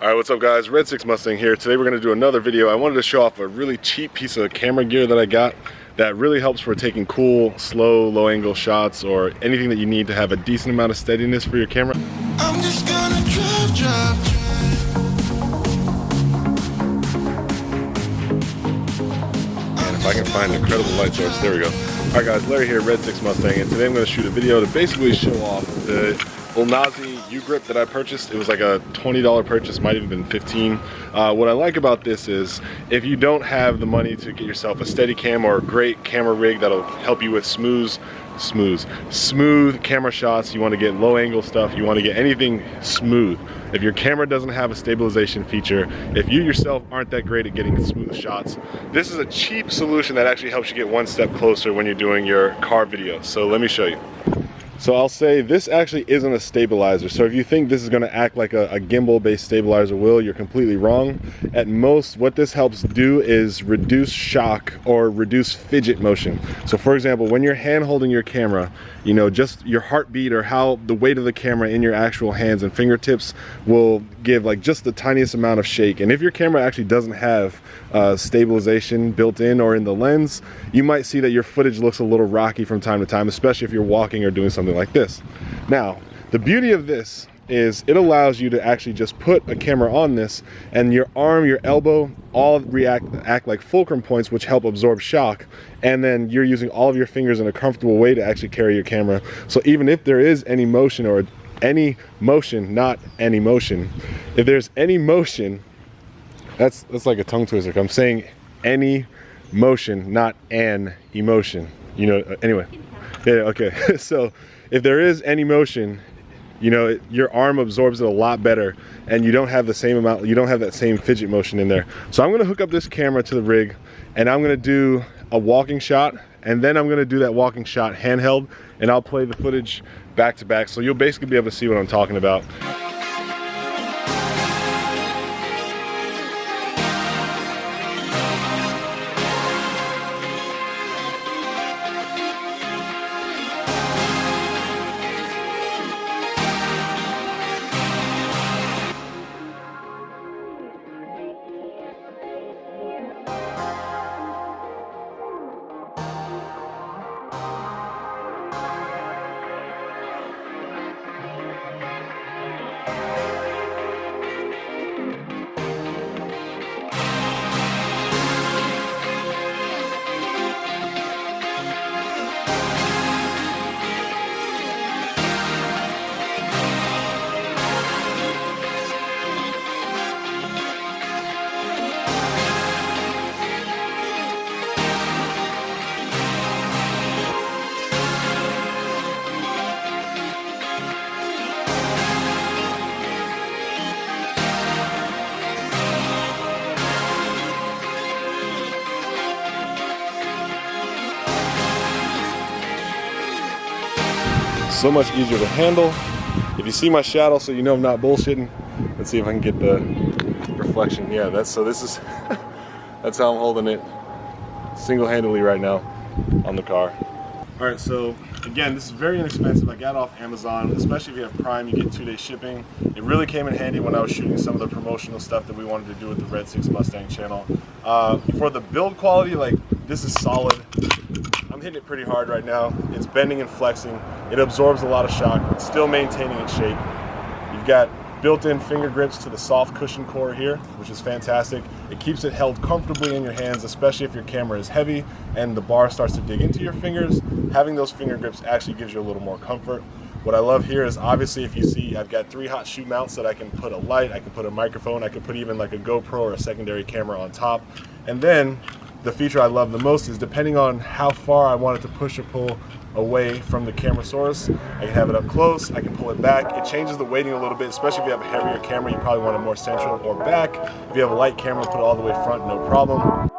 Alright, what's up guys? Red 6 Mustang here. Today we're going to do another video. I wanted to show off a really cheap piece of camera gear that I got that really helps for taking cool, slow, low angle shots or anything that you need to have a decent amount of steadiness for your camera. I'm just gonna drive. And if I can find an incredible light source, there we go. Alright guys, Larry here, Red 6 Mustang, and today I'm going to shoot a video to basically show off the Ulanzi U-Grip that I purchased. It was like a $20 purchase, might have been 15. What I like about this is if you don't have the money to get yourself a Steadicam or a great camera rig that'll help you with smooth camera shots, you want to get low angle stuff, you want to get anything smooth. If your camera doesn't have a stabilization feature, if you yourself aren't that great at getting smooth shots, this is a cheap solution that actually helps you get one step closer when you're doing your car videos. So let me show you. So I'll say this actually isn't a stabilizer. So if you think this is going to act like a gimbal based stabilizer will, you're completely wrong. At most, what this helps do is reduce shock or reduce fidget motion. So for example, when you're hand holding your camera, you know, just your heartbeat or how the weight of the camera in your actual hands and fingertips will give like just the tiniest amount of shake. And if your camera actually doesn't have stabilization built in or in the lens, you might see that your footage looks a little rocky from time to time, especially if you're walking or doing something like this. Now, the beauty of this is it allows you to actually just put a camera on this and your arm, your elbow, all act like fulcrum points, which help absorb shock, and then you're using all of your fingers in a comfortable way to actually carry your camera. So even if there is any motion or any motion, not any motion, if there's any motion, that's like a tongue twister. I'm saying any motion, not an emotion, you know. Anyway, yeah, okay. So if there is any motion, you know, your arm absorbs it a lot better and you don't have the same amount, you don't have that same fidget motion in there. So I'm gonna hook up this camera to the rig and I'm gonna do a walking shot, and then I'm gonna do that walking shot handheld, and I'll play the footage back to back, so you'll basically be able to see what I'm talking about. So much easier to handle. If you see my shadow, so you know I'm not bullshitting. Let's see if I can get the reflection. Yeah, this is that's how I'm holding it single-handedly right now on the car. All right, so again, this is very inexpensive. I got it off Amazon, especially if you have Prime, you get 2-day shipping. It really came in handy when I was shooting some of the promotional stuff that we wanted to do with the Red 6 Mustang channel. For the build quality, like, this is solid. I'm hitting it pretty hard right now. It's bending and flexing. It absorbs a lot of shock, but still maintaining its shape. You've got built-in finger grips to the soft cushion core here, which is fantastic. It keeps it held comfortably in your hands, especially if your camera is heavy and the bar starts to dig into your fingers. Having those finger grips actually gives you a little more comfort. What I love here is, obviously, if you see, I've got 3 hot shoe mounts that I can put a light, I can put a microphone, I can put even like a GoPro or a secondary camera on top. And then the feature I love the most is, depending on how far I want it to push or pull away from the camera source, I can have it up close, I can pull it back. It changes the weighting a little bit, especially if you have a heavier camera, you probably want it more central or back. If you have a light camera, put it all the way front, no problem.